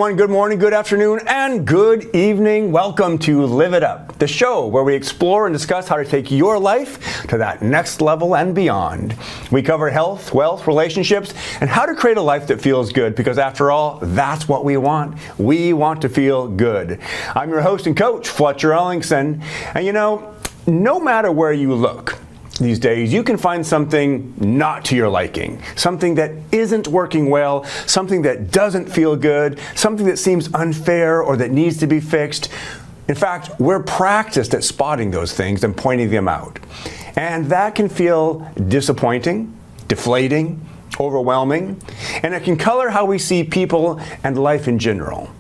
everyone. Good morning, good afternoon, and good evening. Welcome to Live It Up, the show where we explore and discuss how to take your life to that next level and beyond. We cover health, wealth, relationships, and how to create a life that feels good, because after all, that's what we want. We want to feel good. I'm your host and coach, Fletcher, and you know, no matter where you look these days, you can find something not to your liking, something that isn't working well, something that doesn't feel good, something that seems unfair or that needs to be fixed. In fact, we're practiced at spotting those things and pointing them out. And that can feel disappointing, deflating, overwhelming, and it can color how we see people and life in general.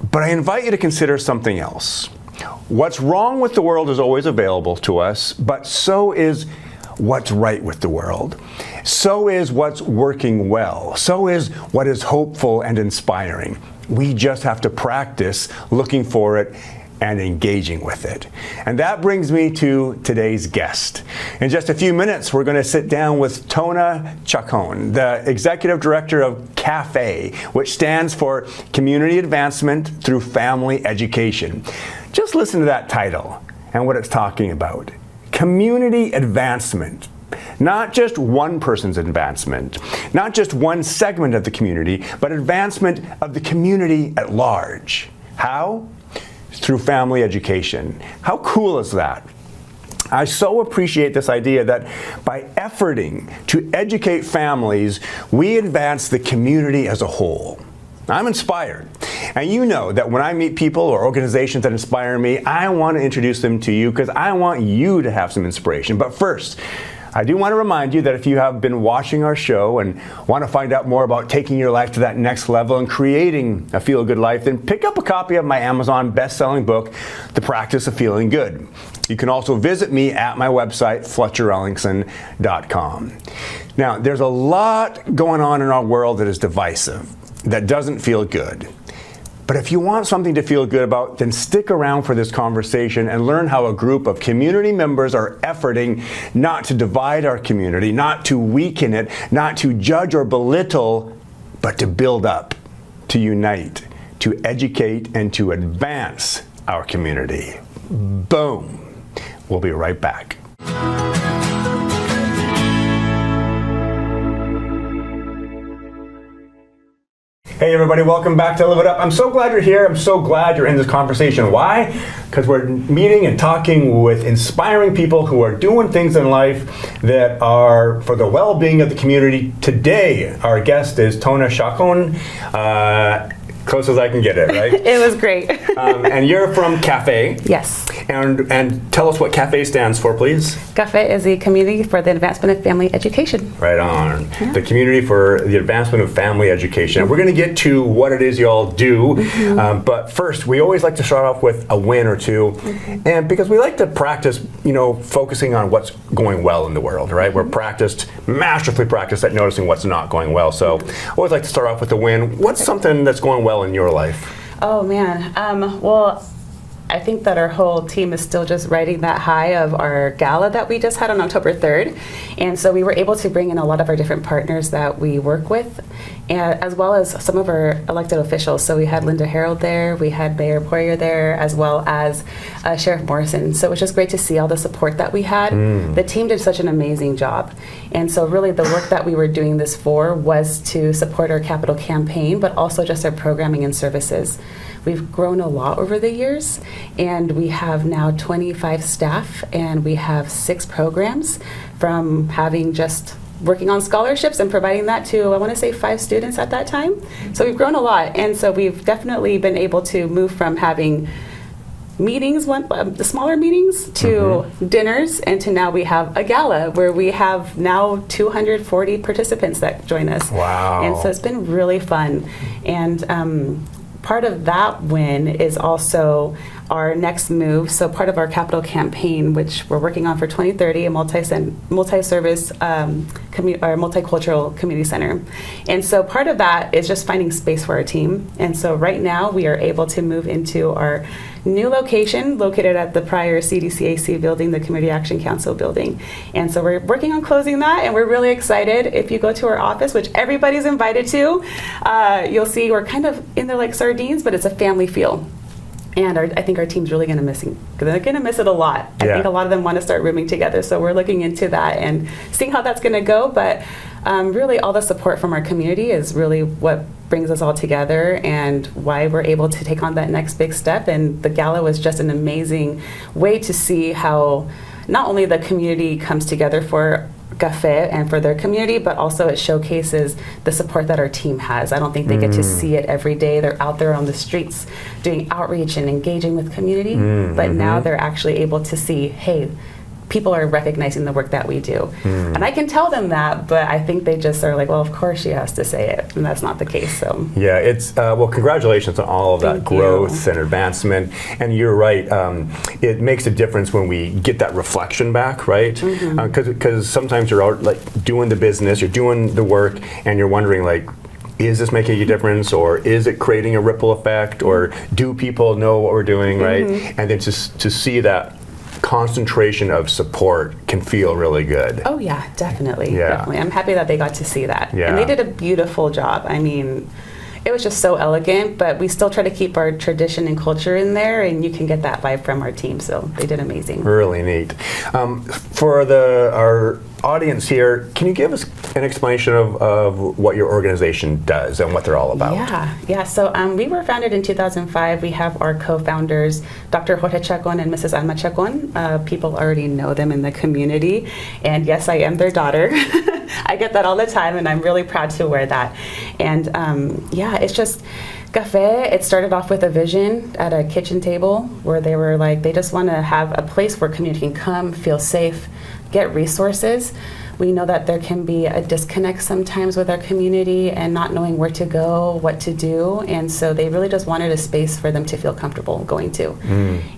But I invite you to consider something else. What's wrong with the world is always available to us, but so is what's right with the world. So is what's working well. So is what is hopeful and inspiring. We just have to practice looking for it and engaging with it. And that brings me to today's guest. In just a few minutes, we're going to sit down with Tona Chacón, the Executive Director of CAFE, which stands for Community Advancement Through Family Education. Just listen to that title and what it's talking about. Community advancement. Not just one person's advancement, not just one segment of the community, but advancement of the community at large. How? Through family education. How cool is that? I so appreciate this idea that by efforting to educate families, we advance the community as a whole. I'm inspired. And you know that when I meet people or organizations that inspire me, I want to introduce them to you because I want you to have some inspiration. But first, I do want to remind you that if you have been watching our show and want to find out more about taking your life to that next level and creating a feel-good life, then pick up a copy of my Amazon best-selling book, The Practice of Feeling Good. You can also visit me at my website, FletcherEllingson.com. Now, there's a lot going on in our world that is divisive, that doesn't feel good. But if you want something to feel good about, then stick around for this conversation and learn how a group of community members are efforting not to divide our community, not to weaken it, not to judge or belittle, but to build up, to unite, to educate, and to advance our community. Boom. We'll be right back. Hey everybody, welcome back to Live It Up. I'm so glad you're here. I'm so glad you're in this conversation. Why? Because we're meeting and talking with inspiring people who are doing things in life that are for the well-being of the community. Today, our guest is Tona Chacón. Close as I can get it, right? It was great. And you're from CAFE. Yes. And tell us what CAFE stands for, please. CAFE is the Community for the Advancement of Family Education. Right on. Yeah. The Community for the Advancement of Family Education. We're going to get to what it is you all do, but first, we always like to start off with a win or two, and because we like to practice, you know, focusing on what's going well in the world, right? We're masterfully practiced at noticing what's not going well. So, I always like to start off with a win. What's something that's going well in your life? Oh man, well, I think that our whole team is still just riding that high of our gala that we just had on October 3rd. And so we were able to bring in a lot of our different partners that we work with, and as well as some of our elected officials. So we had Linda Harold there, we had Mayor Poirier there, as well as Sheriff Morrison. So it was just great to see all the support that we had. The team did such an amazing job. And so really the work that we were doing this for was to support our capital campaign, but also just our programming and services. We've grown a lot over the years, and we have now 25 staff, and we have 6 programs, from having just working on scholarships and providing that to, I want to say, 5 students at that time. So we've grown a lot, and so we've definitely been able to move from having meetings, the smaller meetings, to dinners, and to now we have a gala where we have now 240 participants that join us. Wow. And so it's been really fun. And part of that win is also our next move, so part of our capital campaign, which we're working on for 2030, a multi-service or multicultural community center. And so part of that is just finding space for our team. And so right now we are able to move into our new location located at the prior CDCAC building, the Community Action Council building. And so we're working on closing that, and we're really excited. If you go to our office, which everybody's invited to, you'll see we're kind of in there like sardines, but it's a family feel. And I think our team's really going to miss it. They're going to miss it a lot. I think a lot of them want to start rooming together. So we're looking into that and seeing how that's going to go. But really, all the support from our community is really what brings us all together and why we're able to take on that next big step. And the gala was just an amazing way to see how not only the community comes together for CAFE and for their community, but also it showcases the support that our team has. I don't think they get to see it every day. They're out there on the streets doing outreach and engaging with community, but now they're actually able to see, hey, people are recognizing the work that we do. And I can tell them that, but I think they just are like, well, of course she has to say it, and that's not the case. So yeah, it's well, congratulations on all of that growth and advancement. And you're right, it makes a difference when we get that reflection back, right? Because sometimes you're out like doing the business, you're doing the work, and you're wondering like, is this making a difference, or is it creating a ripple effect, or do people know what we're doing, right? And then just to see that concentration of support can feel really good. Oh yeah, definitely. Definitely. I'm happy that they got to see that. Yeah. And they did a beautiful job. I mean, it was just so elegant, but we still try to keep our tradition and culture in there, and you can get that vibe from our team, so they did amazing. Really neat. For our audience here, can you give us an explanation of what your organization does and what they're all about? Yeah. So we were founded in 2005. We have our co-founders, Dr. Tona Chacón and Mrs. Tona Chacón. People already know them in the community, and yes, I am their daughter. I get that all the time, and I'm really proud to wear that. And it's just CAFE. It started off with a vision at a kitchen table where they were like, they just want to have a place where community can come, feel safe, get resources. We know that there can be a disconnect sometimes with our community and not knowing where to go, what to do, and so they really just wanted a space for them to feel comfortable going to.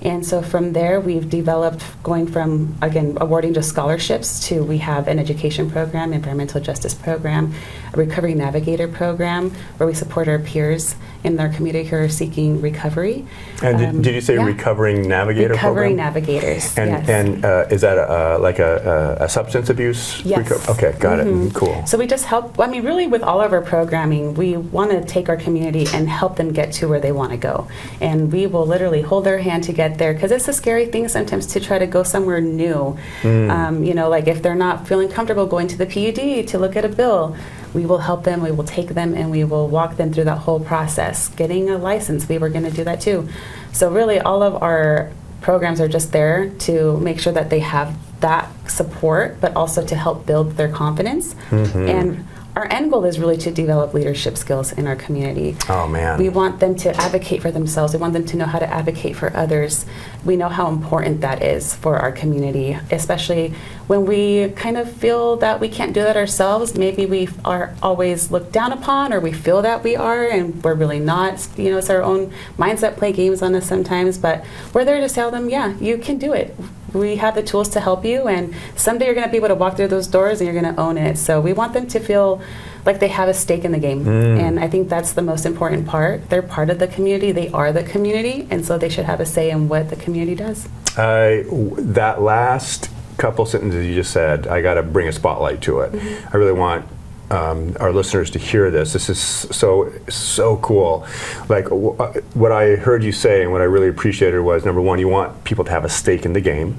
And so from there we've developed, going from, again, awarding just scholarships to we have an education program, environmental justice program, a recovery navigator program where we support our peers in our community who are seeking recovery. And did you say recovering navigator Recovering program? navigators, and, yes. And is that like a substance abuse? Yes. Okay, got it. Cool. So we just help, I mean, really with all of our programming, we want to take our community and help them get to where they want to go. And we will literally hold their hand to get there, because it's a scary thing sometimes to try to go somewhere new. Like if they're not feeling comfortable going to the PUD to look at a bill, we will help them, we will take them, and we will walk them through that whole process. Getting a license, we were going to do that too. So really all of our programs are just there to make sure that they have that support, but also to help build their confidence. And our end goal is really to develop leadership skills in our community. Oh man. We want them to advocate for themselves. We want them to know how to advocate for others. We know how important that is for our community, especially when we kind of feel that we can't do that ourselves. Maybe we are always looked down upon, or we feel that we are and we're really not. It's our own minds that play games on us sometimes, but we're there to tell them, yeah, you can do it. We have the tools to help you, and someday you're going to be able to walk through those doors and you're going to own it. So we want them to feel like they have a stake in the game. And I think that's the most important part. They're part of the community, they are the community, and so they should have a say in what the community does. That last couple sentences you just said, I got to bring a spotlight to it. I really want our listeners to hear this. This is so cool. Like what I heard you say and what I really appreciated was, number one, you want people to have a stake in the game,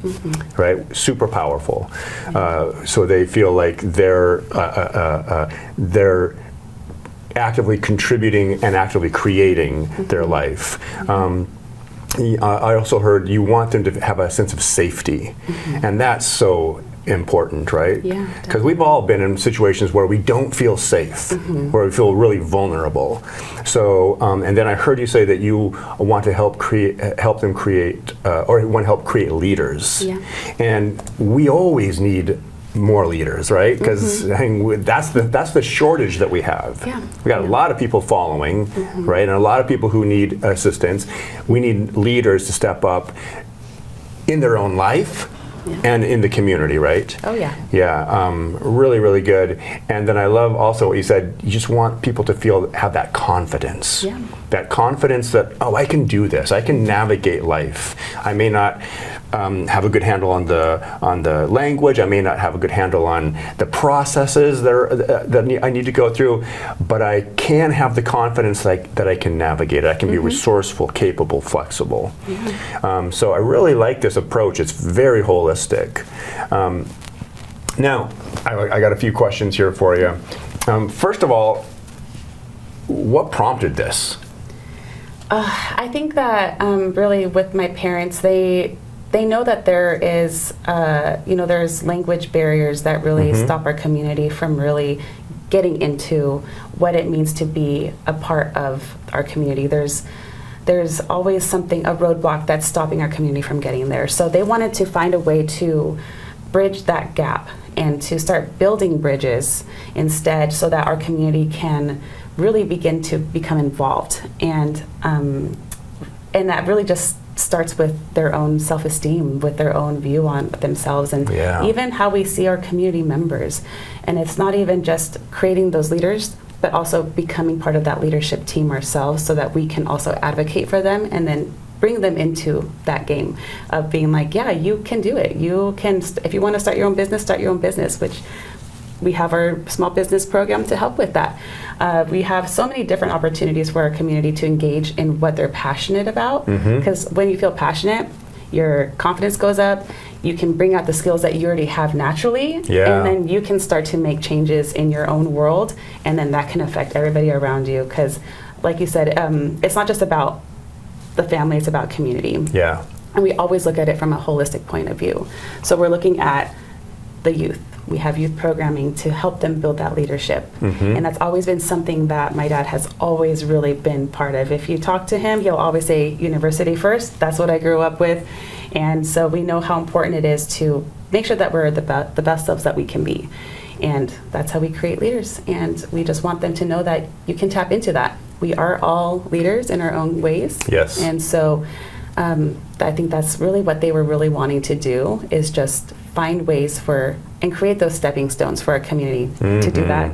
right? Super powerful. So they feel like they're actively contributing and actively creating their life. I also heard you want them to have a sense of safety, and that's so important, right? Yeah. Because we've all been in situations where we don't feel safe, where we feel really vulnerable. So, and then I heard you say that you want to help them create, or want to help create leaders. Yeah. And we always need more leaders, right? Because that's the shortage that we have. Yeah. We got a lot of people following, right, and a lot of people who need assistance. We need leaders to step up in their own life and in the community, right? Oh yeah. Yeah, really, really good. And then I love also what you said. You just want people to have that confidence. Yeah. That confidence that, oh, I can do this. I can navigate life. I may not have a good handle on the language. I may not have a good handle on the processes that I need to go through, but I can have the confidence that I can navigate it. I can be resourceful, capable, flexible. So I really like this approach. It's very holistic. Now, I got a few questions here for you. First of all, what prompted this? I think that really with my parents, they know that there is, there's language barriers that really stop our community from really getting into what it means to be a part of our community. There's always a roadblock that's stopping our community from getting there. So they wanted to find a way to bridge that gap and to start building bridges instead, so that our community can really begin to become involved. And that really just starts with their own self-esteem, with their own view on themselves, and even how we see our community members. And it's not even just creating those leaders, but also becoming part of that leadership team ourselves, so that we can also advocate for them and then bring them into that game of being like, yeah, you can do it. You can, if you want to start your own business, which we have our small business program to help with that. We have so many different opportunities for our community to engage in what they're passionate about, because when you feel passionate, your confidence goes up, you can bring out the skills that you already have naturally, and then you can start to make changes in your own world, and then that can affect everybody around you. Because like you said, it's not just about the family, it's about community. Yeah. And we always look at it from a holistic point of view. So we're looking at the youth. We have youth programming to help them build that leadership. And that's always been something that my dad has always really been part of. If you talk to him, he'll always say university first. That's what I grew up with. And so we know how important it is to make sure that we're the best selves that we can be. And that's how we create leaders. And we just want them to know that you can tap into that. We are all leaders in our own ways. Yes. And so I think that's really what they were really wanting to do, is just find ways and create those stepping stones for our community to do that,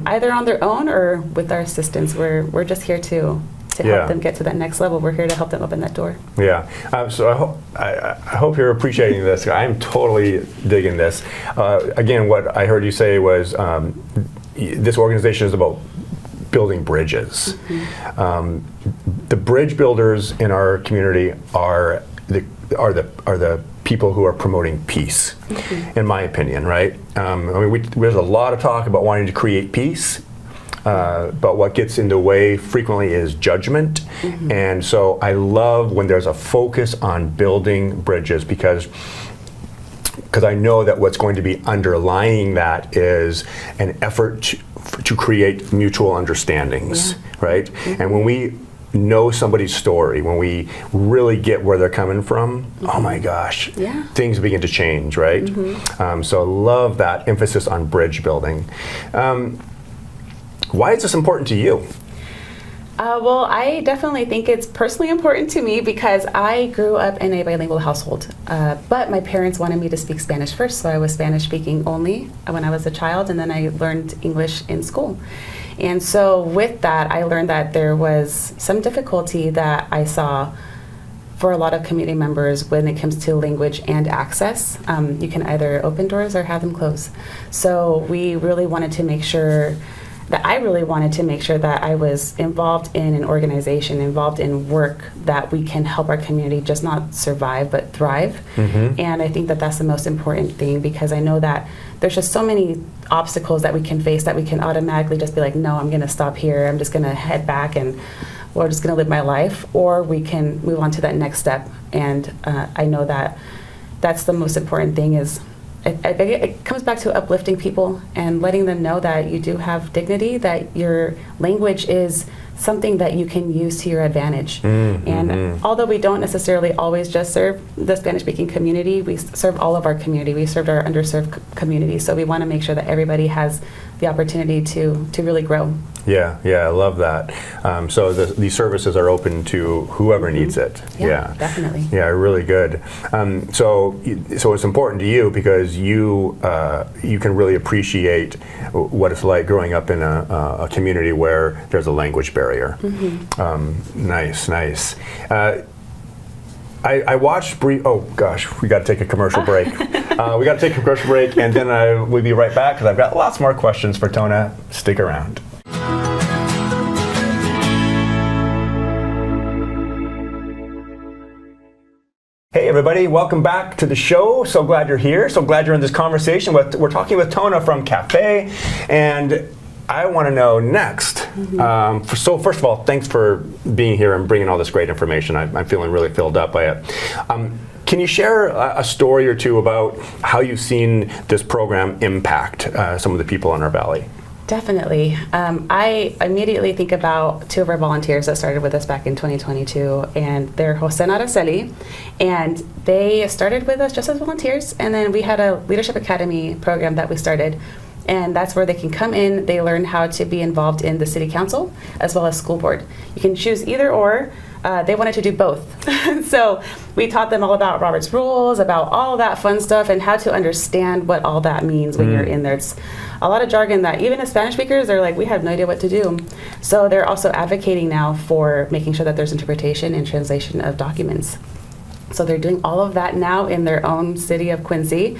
either on their own or with our assistance. We're just here to help them get to that next level. We're here to help them open that door. Yeah. So I hope you're appreciating this. I'm totally digging this. Again, what I heard you say was this organization is about building bridges. The bridge builders in our community are the people who are promoting peace, in my opinion, right? There's a lot of talk about wanting to create peace, but what gets in the way frequently is judgment. And so I love when there's a focus on building bridges, because I know that what's going to be underlying that is an effort to create mutual understandings, right? And when we know somebody's story, when we really get where they're coming from, oh my gosh, things begin to change, right? So I love that emphasis on bridge building. Why is this important to you? Well, I definitely think it's personally important to me because I grew up in a bilingual household, but my parents wanted me to speak Spanish first, so I was Spanish speaking only when I was a child, and then I learned English in school. And so with that, I learned that there was some difficulty that I saw for a lot of community members when it comes to language and access. You can either open doors or have them close. So we really wanted to make sure that I was involved in an organization, involved in work that we can help our community just not survive but thrive. And I think that that's the most important thing, because I know that there's just so many obstacles that we can face that we can automatically just be like, no, I'm gonna stop here, I'm just gonna head back and we're just gonna live my life, or we can move on to that next step. And I know that that's the most important thing, is it comes back to uplifting people and letting them know that you do have dignity, that your language is something that you can use to your advantage. And although we don't necessarily always just serve the Spanish-speaking community, we serve all of our community. We served our underserved community, so we want to make sure that everybody has the opportunity to really grow. Yeah, I love that. So these services are open to whoever needs it. Yeah, definitely. Yeah, really good. So it's important to you because you can really appreciate what it's like growing up in a community where there's a language barrier. Nice. I watched oh gosh, we got to take a commercial break. We got to take a commercial break, and then we'll be right back because I've got lots more questions for Tona. Stick around. Hey everybody, welcome back to the show. So glad you're here. So glad you're in this conversation. We're talking with Tona from CAFE, and I want to know next. So first of all, thanks for being here and bringing all this great information. I'm feeling really filled up by it. Can you share a story or two about how you've seen this program impact some of the people in our valley? Definitely. I immediately think about two of our volunteers that started with us back in 2022, and they're Jose and Araceli, and they started with us just as volunteers, and then we had a Leadership Academy program that we started, and that's where they can come in, they learn how to be involved in the city council as well as school board. You can choose either or. They wanted to do both. So we taught them all about Robert's Rules, about all that fun stuff, and how to understand what all that means when you're in there. It's a lot of jargon that even as Spanish speakers, they're like, we have no idea what to do. So they're also advocating now for making sure that there's interpretation and translation of documents. So they're doing all of that now in their own city of Quincy.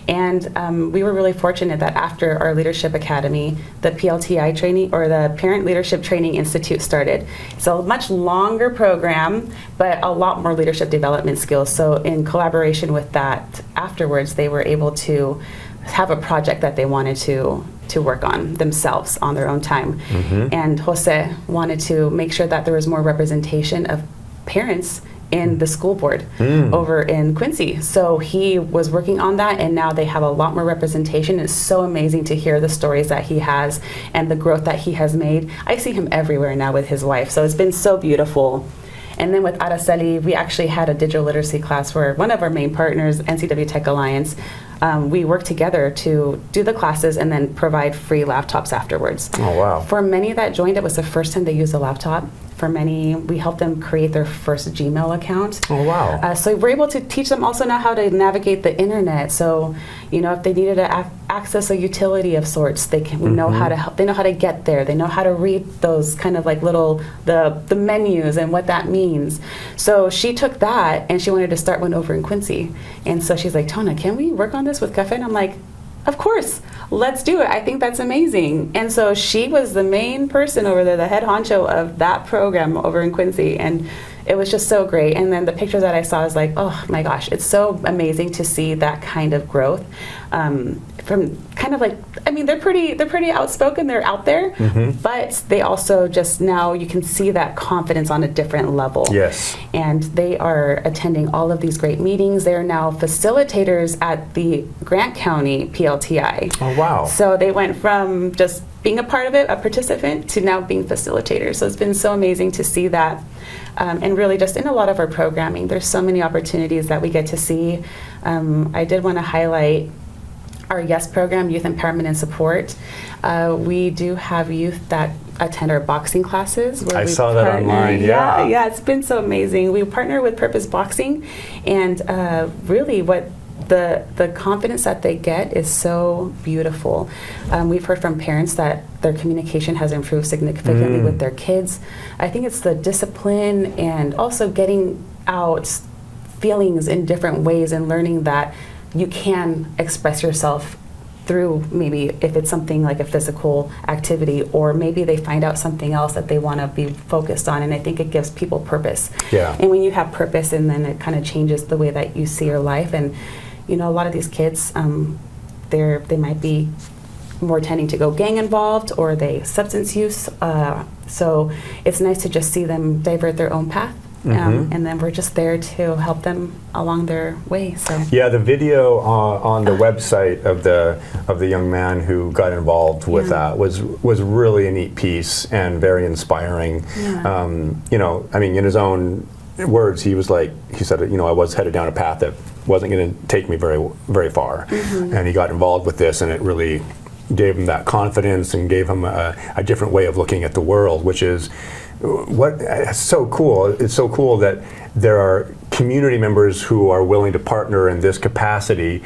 And we were really fortunate that after our Leadership Academy, the PLTI training, or the Parent Leadership Training Institute, started. It's a much longer program, but a lot more leadership development skills. So in collaboration with that, afterwards, they were able to have a project that they wanted to work on themselves on their own time. And Jose wanted to make sure that there was more representation of parents in the school board over in Quincy. So he was working on that, and now they have a lot more representation. It's so amazing to hear the stories that he has and the growth that he has made. I see him everywhere now with his wife, so it's been so beautiful. And then with Araceli, we actually had a digital literacy class where one of our main partners, NCW Tech Alliance, we worked together to do the classes and then provide free laptops afterwards. Oh, wow. For many that joined, it was the first time they used a laptop. For many, we helped them create their first Gmail account. Oh, wow. So we're able to teach them also now how to navigate the internet. So, if they needed to access a utility of sorts, they can know how to help. They know how to get there. They know how to read those kind of like little, the menus and what that means. So she took that and she wanted to start one over in Quincy. And so she's like, Tona, can we work on this with CAFE? And I'm like, of course, let's do it. I think that's amazing. And so she was the main person over there, the head honcho of that program over in Quincy. And it was just so great. And then the picture that I saw was like, oh my gosh, it's so amazing to see that kind of growth. From kind of like, they're pretty outspoken, they're out there, but they also just now you can see that confidence on a different level. Yes. And they are attending all of these great meetings. They're now facilitators at the Grant County PLTI. Oh, wow. So they went from just being a part of it, a participant, to now being facilitators. So it's been so amazing to see that. And really just in a lot of our programming, there's so many opportunities that we get to see. I did want to highlight our YES program, Youth Empowerment and Support. We do have youth that attend our boxing classes. I saw that online, yeah. Yeah, it's been so amazing. We partner with Purpose Boxing, and really what the confidence that they get is so beautiful. We've heard from parents that their communication has improved significantly with their kids. I think it's the discipline and also getting out feelings in different ways and learning that you can express yourself through maybe if it's something like a physical activity, or maybe they find out something else that they want to be focused on, and I think it gives people purpose. Yeah. And when you have purpose, and then it kind of changes the way that you see your life. And a lot of these kids, they might be more tending to go gang involved, or they substance use. So it's nice to just see them divert their own path and then we're just there to help them along their way. So yeah, the video on the website of the young man who got involved with that was really a neat piece and very inspiring. You know, I mean, in his own words, he said, you know, I was headed down a path that wasn't going to take me very far, and he got involved with this, and it really gave him that confidence and gave him a different way of looking at the world, which is it's so cool. It's so cool that there are community members who are willing to partner in this capacity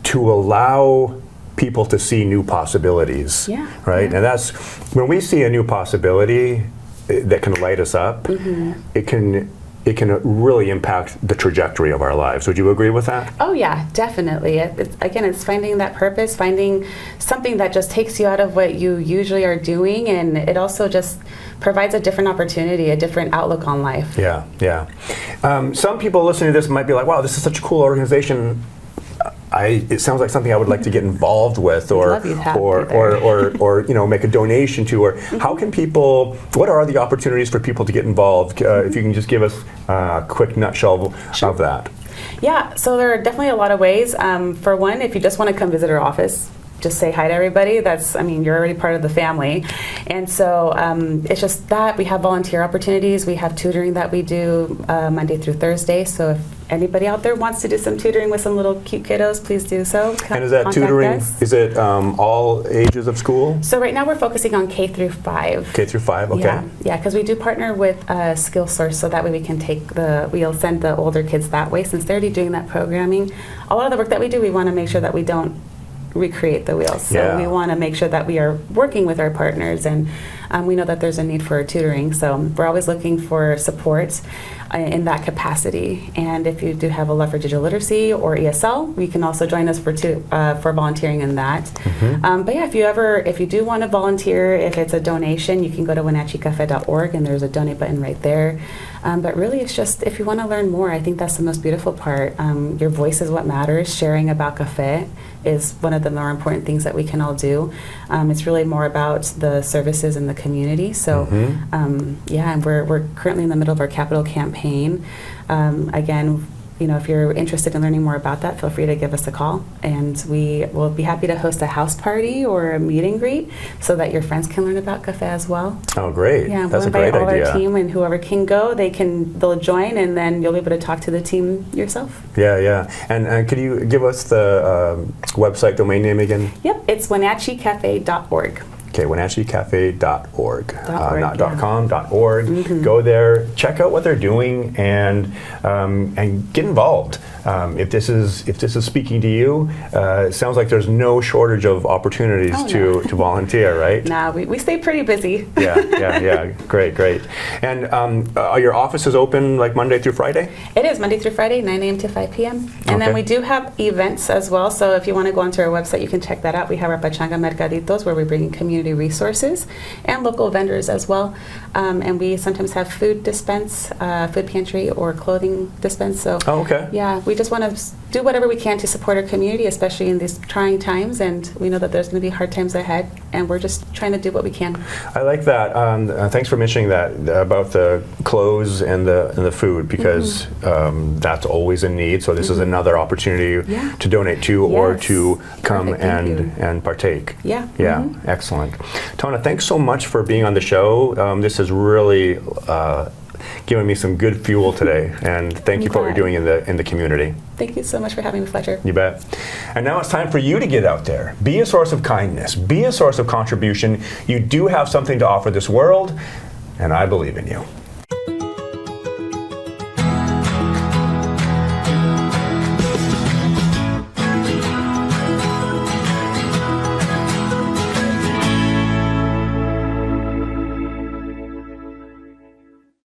to allow people to see new possibilities, right? And that's when we see a new possibility that can light us up, it can really impact the trajectory of our lives. Would you agree with that? Oh yeah, definitely. It's finding that purpose, finding something that just takes you out of what you usually are doing, and it also just provides a different opportunity, a different outlook on life. Yeah. Some people listening to this might be like, wow, this is such a cool organization. It sounds like something I would like to get involved with, or you know, make a donation to, or how can people? What are the opportunities for people to get involved? If you can just give us a quick nutshell of that. Yeah, so there are definitely a lot of ways. For one, if you just want to come visit our office, just say hi to everybody. You're already part of the family. And so it's just that we have volunteer opportunities. We have tutoring that we do Monday through Thursday. So if anybody out there wants to do some tutoring with some little cute kiddos, please do so. And is that tutoring, is it all ages of school? So right now we're focusing on K through 5. K through 5, okay. Yeah, because we do partner with Skill Source, so that way we can we'll send the older kids that way, since they're already doing that programming. A lot of the work that we do, we want to make sure that we don't recreate the wheels. So we want to make sure that we are working with our partners, and we know that there's a need for tutoring. So we're always looking for support in that capacity. And if you do have a love for digital literacy or ESL, you can also join us for volunteering in that. But yeah, if you do want to volunteer, if it's a donation, you can go to wenatcheecafe.org, and there's a donate button right there. But really, it's just, if you want to learn more, I think that's the most beautiful part. Your voice is what matters. Sharing about CAFE is one of the more important things that we can all do. It's really more about the services in the community. So and we're currently in the middle of our capital campaign. Again, you know, if you're interested in learning more about that, feel free to give us a call, and we will be happy to host a house party or a meet and greet so that your friends can learn about CAFE as well. Oh, great. Yeah, that's we'll a great invite all idea. our team, and whoever can go, they'll join, and then you'll be able to talk to the team yourself. Yeah. And could you give us the website domain name again? Yep, it's wenatcheecafe.org. Okay, wenatcheecafe.org, not .com, .org. Go there, check out what they're doing, and get involved. If this is speaking to you, it sounds like there's no shortage of opportunities to volunteer, right? Nah, we stay pretty busy. Yeah. Great. And are your offices open like Monday through Friday? It is Monday through Friday, 9 a.m. to 5 p.m. And then we do have events as well. So if you want to go onto our website, you can check that out. We have our Pachanga Mercaditos, where we bring in community resources and local vendors as well. And we sometimes have food dispense, food pantry, or clothing dispense. So yeah, we just want to do whatever we can to support our community, especially in these trying times. And we know that there's going to be hard times ahead, and we're just trying to do what we can. I like that. Thanks for mentioning that about the clothes and the food, because that's always a need. So this is another opportunity to donate to or to come and partake. Yeah. Excellent. Tona, thanks so much for being on the show. This has really given me some good fuel today, and thank you for what you're doing in the community. Thank you so much for having me, Fletcher. You bet. And now it's time for you to get out there. Be a source of kindness. Be a source of contribution. You do have something to offer this world, and I believe in you.